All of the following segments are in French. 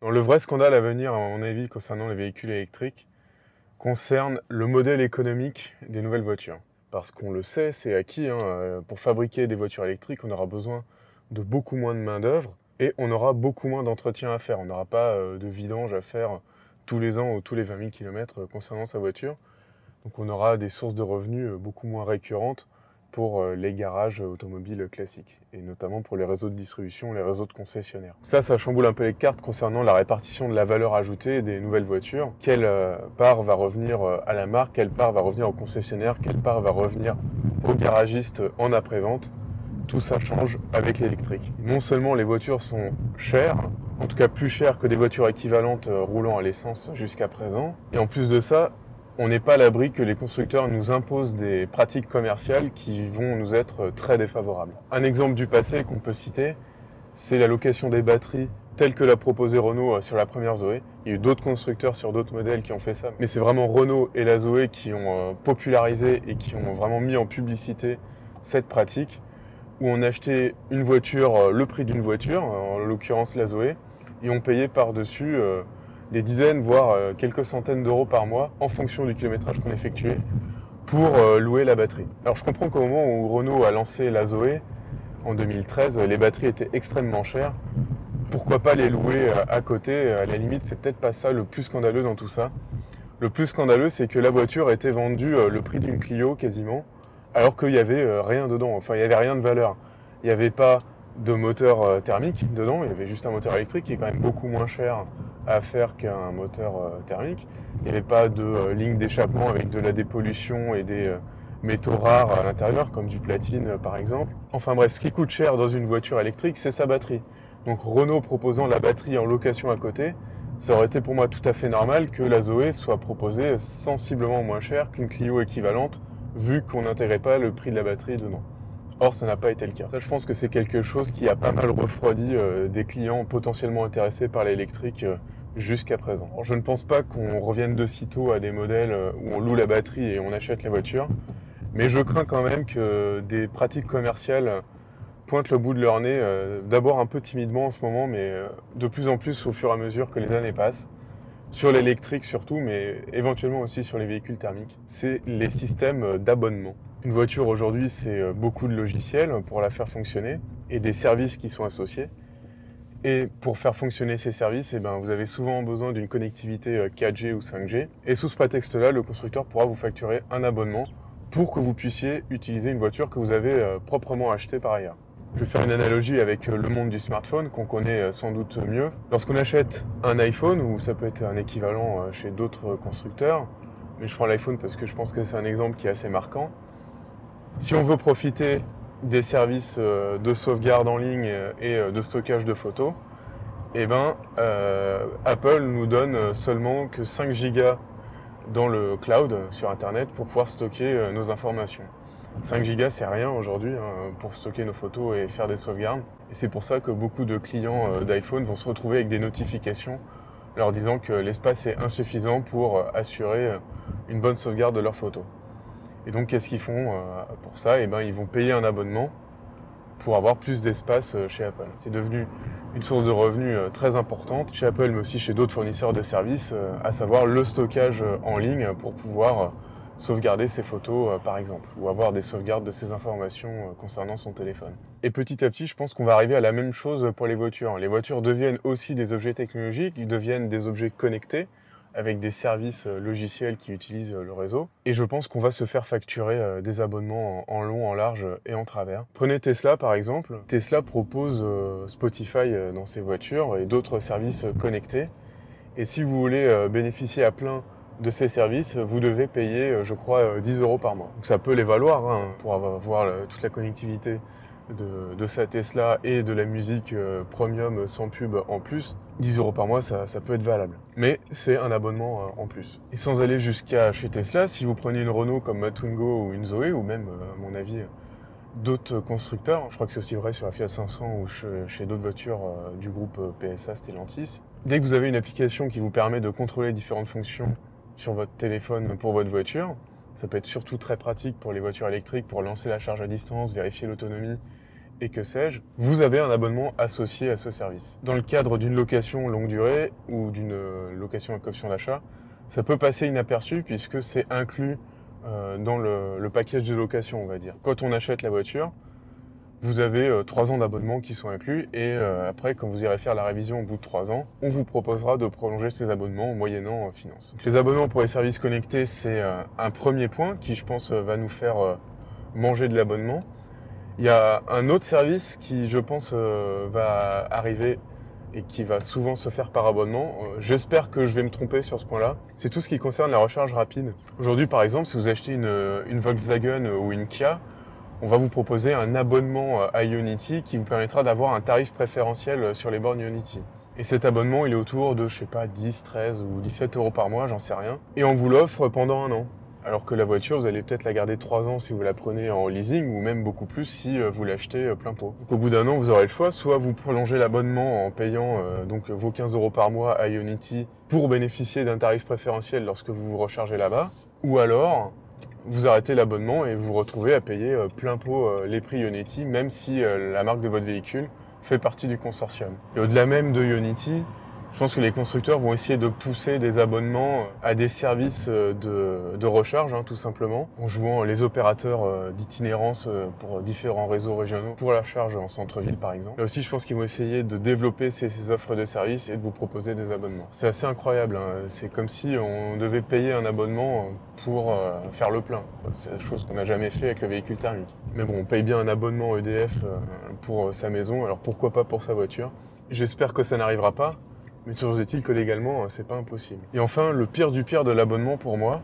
Alors, le vrai scandale à venir, à mon avis, concernant les véhicules électriques, concerne le modèle économique des nouvelles voitures. Parce qu'on le sait, c'est acquis, hein, pour fabriquer des voitures électriques, on aura besoin de beaucoup moins de main-d'œuvre et on aura beaucoup moins d'entretien à faire. On n'aura pas de vidange à faire tous les ans ou tous les 20 000 km concernant sa voiture. Donc on aura des sources de revenus beaucoup moins récurrentes pour les garages automobiles classiques, et notamment pour les réseaux de distribution, les réseaux de concessionnaires. Ça chamboule un peu les cartes concernant la répartition de la valeur ajoutée des nouvelles voitures. Quelle part va revenir à la marque, quelle part va revenir au concessionnaire, quelle part va revenir aux garagistes en après-vente. Tout ça change avec l'électrique. Non seulement les voitures sont chères, en tout cas plus chères que des voitures équivalentes roulant à l'essence jusqu'à présent, et en plus de ça, on n'est pas à l'abri que les constructeurs nous imposent des pratiques commerciales qui vont nous être très défavorables. Un exemple du passé qu'on peut citer, c'est la location des batteries telle que l'a proposé Renault sur la première Zoé. Il y a eu d'autres constructeurs sur d'autres modèles qui ont fait ça, mais c'est vraiment Renault et la Zoé qui ont popularisé et qui ont vraiment mis en publicité cette pratique, où on achetait une voiture, le prix d'une voiture, en l'occurrence la Zoé, et on payait par-dessus des dizaines, voire quelques centaines d'euros par mois, en fonction du kilométrage qu'on effectuait, pour louer la batterie. Alors je comprends qu'au moment où Renault a lancé la Zoé, en 2013, les batteries étaient extrêmement chères. Pourquoi pas les louer à côté? À la limite, c'est peut-être pas ça le plus scandaleux dans tout ça. Le plus scandaleux, c'est que la voiture était vendue le prix d'une Clio quasiment, alors qu'il n'y avait rien dedans. Enfin, il n'y avait rien de valeur. Il n'y avait pas de moteur thermique dedans, il y avait juste un moteur électrique qui est quand même beaucoup moins cher à faire qu'un moteur thermique. Il n'y avait pas de ligne d'échappement avec de la dépollution et des métaux rares à l'intérieur, comme du platine par exemple. Enfin bref, ce qui coûte cher dans une voiture électrique, c'est sa batterie. Donc Renault proposant la batterie en location à côté, ça aurait été pour moi tout à fait normal que la Zoé soit proposée sensiblement moins cher qu'une Clio équivalente, vu qu'on n'intégrait pas le prix de la batterie dedans. Or, ça n'a pas été le cas. Ça, je pense que c'est quelque chose qui a pas mal refroidi des clients potentiellement intéressés par l'électrique jusqu'à présent. Alors, je ne pense pas qu'on revienne de sitôt à des modèles où on loue la batterie et on achète la voiture, mais je crains quand même que des pratiques commerciales pointent le bout de leur nez, d'abord un peu timidement en ce moment, mais de plus en plus au fur et à mesure que les années passent. Sur l'électrique surtout, mais éventuellement aussi sur les véhicules thermiques, c'est les systèmes d'abonnement. Une voiture aujourd'hui, c'est beaucoup de logiciels pour la faire fonctionner et des services qui sont associés. Et pour faire fonctionner ces services, vous avez souvent besoin d'une connectivité 4G ou 5G. Et sous ce prétexte-là, le constructeur pourra vous facturer un abonnement pour que vous puissiez utiliser une voiture que vous avez proprement achetée par ailleurs. Je vais faire une analogie avec le monde du smartphone qu'on connaît sans doute mieux. Lorsqu'on achète un iPhone, ou ça peut être un équivalent chez d'autres constructeurs, mais je prends l'iPhone parce que je pense que c'est un exemple qui est assez marquant. Si on veut profiter des services de sauvegarde en ligne et de stockage de photos, Apple nous donne seulement que 5 Go dans le cloud sur Internet pour pouvoir stocker nos informations. 5 Go, c'est rien aujourd'hui pour stocker nos photos et faire des sauvegardes. Et c'est pour ça que beaucoup de clients d'iPhone vont se retrouver avec des notifications leur disant que l'espace est insuffisant pour assurer une bonne sauvegarde de leurs photos. Et donc, qu'est-ce qu'ils font pour ça? Ils vont payer un abonnement pour avoir plus d'espace chez Apple. C'est devenu une source de revenus très importante chez Apple, mais aussi chez d'autres fournisseurs de services, à savoir le stockage en ligne pour pouvoir sauvegarder ses photos, par exemple, ou avoir des sauvegardes de ses informations concernant son téléphone. Et petit à petit, je pense qu'on va arriver à la même chose pour les voitures. Les voitures deviennent aussi des objets technologiques, ils deviennent des objets connectés, avec des services logiciels qui utilisent le réseau. Et je pense qu'on va se faire facturer des abonnements en long, en large et en travers. Prenez Tesla par exemple. Tesla propose Spotify dans ses voitures et d'autres services connectés. Et si vous voulez bénéficier à plein de ces services, vous devez payer, je crois, 10 € par mois. Donc ça peut les valoir pour avoir toute la connectivité de sa Tesla et de la musique premium sans pub en plus. 10 € par mois, ça peut être valable. Mais c'est un abonnement en plus. Et sans aller jusqu'à chez Tesla, si vous prenez une Renault comme ma Twingo ou une Zoé, ou même, à mon avis, d'autres constructeurs, je crois que c'est aussi vrai sur la Fiat 500 ou chez d'autres voitures du groupe PSA Stellantis, dès que vous avez une application qui vous permet de contrôler différentes fonctions sur votre téléphone pour votre voiture, ça peut être surtout très pratique pour les voitures électriques, pour lancer la charge à distance, vérifier l'autonomie et que sais-je, vous avez un abonnement associé à ce service. Dans le cadre d'une location longue durée ou d'une location avec option d'achat, ça peut passer inaperçu puisque c'est inclus dans le package de location, on va dire. Quand on achète la voiture, vous avez 3 ans d'abonnement qui sont inclus et après, quand vous irez faire la révision au bout de 3 ans, on vous proposera de prolonger ces abonnements moyennant finance. Donc, les abonnements pour les services connectés, c'est un premier point qui, je pense, va nous faire manger de l'abonnement. Il y a un autre service qui, je pense, va arriver et qui va souvent se faire par abonnement. J'espère que je vais me tromper sur ce point-là. C'est tout ce qui concerne la recharge rapide. Aujourd'hui, par exemple, si vous achetez une Volkswagen ou une Kia, on va vous proposer un abonnement à Ionity qui vous permettra d'avoir un tarif préférentiel sur les bornes Ionity. Et cet abonnement, il est autour de, je sais pas, 10, 13 ou 17 euros par mois, j'en sais rien. Et on vous l'offre pendant 1 an. Alors que la voiture, vous allez peut-être la garder 3 ans si vous la prenez en leasing ou même beaucoup plus si vous l'achetez plein pot. Donc au bout d'1 an, vous aurez le choix. Soit vous prolongez l'abonnement en payant donc vos 15 euros par mois à Ionity pour bénéficier d'un tarif préférentiel lorsque vous vous rechargez là-bas. Ou alors, vous arrêtez l'abonnement et vous vous retrouvez à payer plein pot les prix Ionity, même si la marque de votre véhicule fait partie du consortium. Et au-delà même de Ionity, je pense que les constructeurs vont essayer de pousser des abonnements à des services de recharge, tout simplement, en jouant les opérateurs d'itinérance pour différents réseaux régionaux, pour la charge en centre-ville par exemple. Là aussi, je pense qu'ils vont essayer de développer ces offres de services et de vous proposer des abonnements. C'est assez incroyable, c'est comme si on devait payer un abonnement pour faire le plein. C'est la chose qu'on n'a jamais fait avec le véhicule thermique. Mais bon, on paye bien un abonnement EDF pour sa maison, alors pourquoi pas pour sa voiture? J'espère que ça n'arrivera pas. Mais toujours est-il que légalement, c'est pas impossible. Et enfin, le pire du pire de l'abonnement pour moi,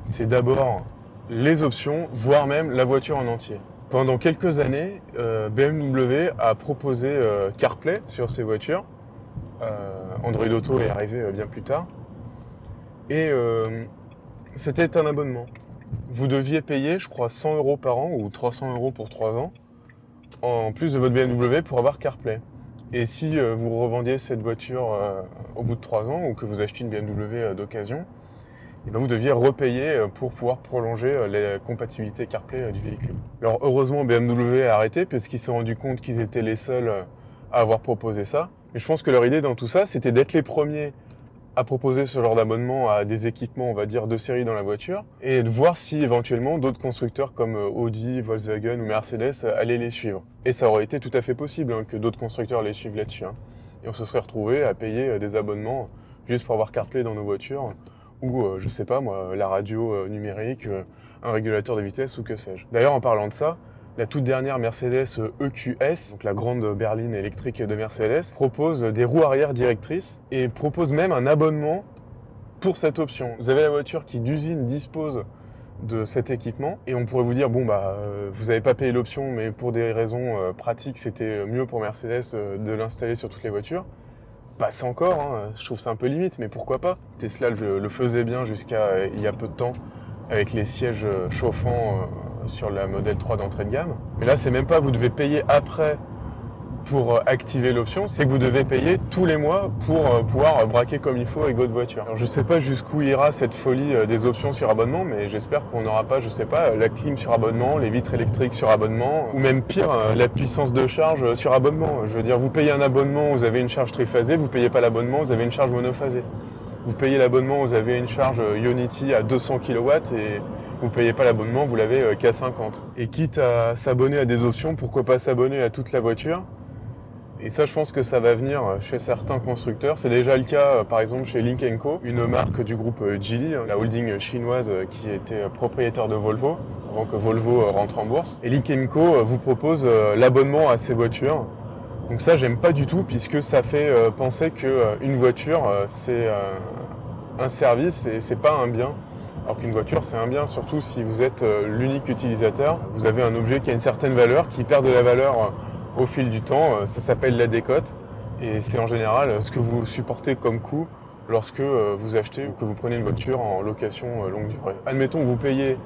c'est d'abord les options, voire même la voiture en entier. Pendant quelques années, BMW a proposé CarPlay sur ses voitures. Android Auto est arrivé bien plus tard. Et c'était un abonnement. Vous deviez payer, je crois, 100 euros par an ou 300 euros pour 3 ans, en plus de votre BMW pour avoir CarPlay. Et si vous revendiez cette voiture au bout de 3 ans ou que vous achetiez une BMW d'occasion, et ben vous deviez repayer pour pouvoir prolonger la compatibilité CarPlay du véhicule. Alors heureusement BMW a arrêté parce qu'ils se sont rendus compte qu'ils étaient les seuls à avoir proposé ça. Mais je pense que leur idée dans tout ça, c'était d'être les premiers à proposer ce genre d'abonnement à des équipements, on va dire, de série dans la voiture et de voir si éventuellement d'autres constructeurs comme Audi, Volkswagen ou Mercedes allaient les suivre. Et ça aurait été tout à fait possible que d'autres constructeurs les suivent là-dessus. Et on se serait retrouvé à payer des abonnements juste pour avoir CarPlay dans nos voitures ou, je sais pas moi, la radio numérique, un régulateur de vitesse ou que sais-je. D'ailleurs, en parlant de ça, la toute dernière Mercedes EQS, donc la grande berline électrique de Mercedes, propose des roues arrière directrices et propose même un abonnement pour cette option. Vous avez la voiture qui d'usine dispose de cet équipement et on pourrait vous dire, bon bah vous n'avez pas payé l'option mais pour des raisons pratiques c'était mieux pour Mercedes de l'installer sur toutes les voitures. Passe encore, je trouve ça un peu limite, mais pourquoi pas. Tesla le faisait bien jusqu'à il y a peu de temps avec les sièges chauffants sur la Model 3 d'entrée de gamme. Mais là, c'est même pas vous devez payer après pour activer l'option, c'est que vous devez payer tous les mois pour pouvoir braquer comme il faut avec votre voiture. Alors, je sais pas jusqu'où ira cette folie des options sur abonnement, mais j'espère qu'on n'aura pas, je sais pas, la clim sur abonnement, les vitres électriques sur abonnement, ou même pire, la puissance de charge sur abonnement. Je veux dire, vous payez un abonnement, vous avez une charge triphasée, vous payez pas l'abonnement, vous avez une charge monophasée. Vous payez l'abonnement, vous avez une charge Ionity à 200 kW et vous payez pas l'abonnement, vous l'avez qu'à 50. Et quitte à s'abonner à des options, pourquoi pas s'abonner à toute la voiture? Et ça, je pense que ça va venir chez certains constructeurs. C'est déjà le cas, par exemple, chez Lynk & Co, une marque du groupe Geely, la holding chinoise qui était propriétaire de Volvo, avant que Volvo rentre en bourse. Et Lynk & Co vous propose l'abonnement à ces voitures. Donc ça, j'aime pas du tout, puisque ça fait penser qu'une voiture, c'est un service et c'est pas un bien. Alors qu'une voiture, c'est un bien, surtout si vous êtes l'unique utilisateur. Vous avez un objet qui a une certaine valeur, qui perd de la valeur au fil du temps. Ça s'appelle la décote. Et c'est en général ce que vous supportez comme coût lorsque vous achetez ou que vous prenez une voiture en location longue durée. Admettons que vous payez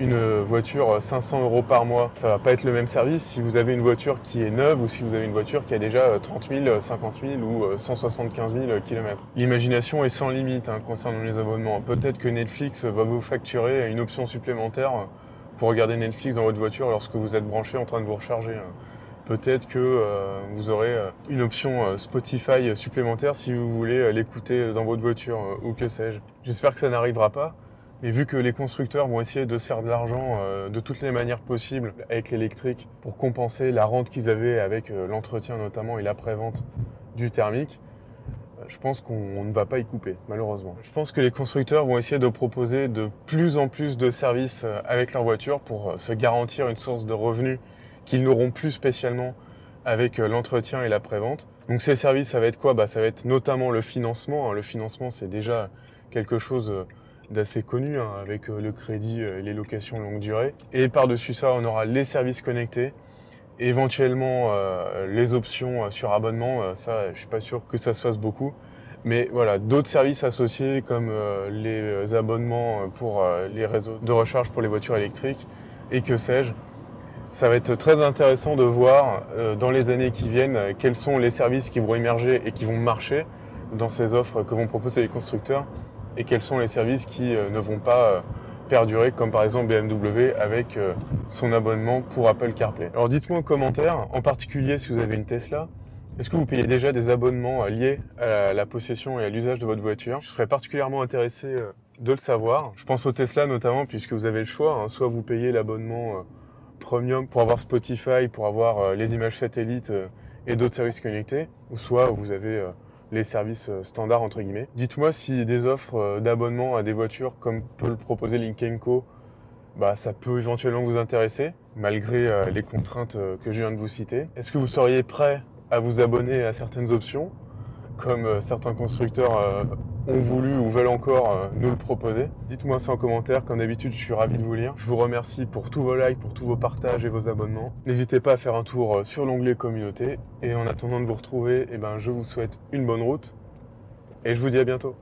une voiture 500 euros par mois, ça va pas être le même service si vous avez une voiture qui est neuve ou si vous avez une voiture qui a déjà 30 000, 50 000 ou 175 000 km. L'imagination est sans limite concernant les abonnements. Peut-être que Netflix va vous facturer une option supplémentaire pour regarder Netflix dans votre voiture lorsque vous êtes branché en train de vous recharger. Peut-être que vous aurez une option Spotify supplémentaire si vous voulez l'écouter dans votre voiture ou que sais-je. J'espère que ça n'arrivera pas, mais vu que les constructeurs vont essayer de se faire de l'argent de toutes les manières possibles avec l'électrique pour compenser la rente qu'ils avaient avec l'entretien notamment et l'après-vente du thermique, je pense qu'on ne va pas y couper, malheureusement. Je pense que les constructeurs vont essayer de proposer de plus en plus de services avec leur voiture pour se garantir une source de revenus qu'ils n'auront plus spécialement avec l'entretien et l'après-vente. Donc ces services, ça va être quoi? Ça va être notamment le financement. Le financement, c'est déjà quelque chose d'assez connu avec le crédit et les locations longue durée. Et par-dessus ça, on aura les services connectés. Éventuellement, les options sur abonnement, ça, je suis pas sûr que ça se fasse beaucoup. Mais voilà, d'autres services associés comme les abonnements pour les réseaux de recharge pour les voitures électriques et que sais-je. Ça va être très intéressant de voir dans les années qui viennent quels sont les services qui vont émerger et qui vont marcher dans ces offres que vont proposer les constructeurs et quels sont les services qui ne vont pas perdurer, comme par exemple BMW avec son abonnement pour Apple CarPlay. Alors dites-moi en commentaire, en particulier si vous avez une Tesla, est-ce que vous payez déjà des abonnements liés à la possession et à l'usage de votre voiture? Je serais particulièrement intéressé de le savoir. Je pense au Tesla notamment puisque vous avez le choix, soit vous payez l'abonnement Premium pour avoir Spotify, pour avoir les images satellites et d'autres services connectés, ou soit vous avez les services standards entre guillemets. Dites-moi si des offres d'abonnement à des voitures comme peut le proposer Lynk & Co, ça peut éventuellement vous intéresser, malgré les contraintes que je viens de vous citer. Est-ce que vous seriez prêt à vous abonner à certaines options, comme certains constructeurs ont voulu ou veulent encore nous le proposer? Dites-moi ça en commentaire, comme d'habitude je suis ravi de vous lire. Je vous remercie pour tous vos likes, pour tous vos partages et vos abonnements. N'hésitez pas à faire un tour sur l'onglet communauté et en attendant de vous retrouver, je vous souhaite une bonne route et je vous dis à bientôt.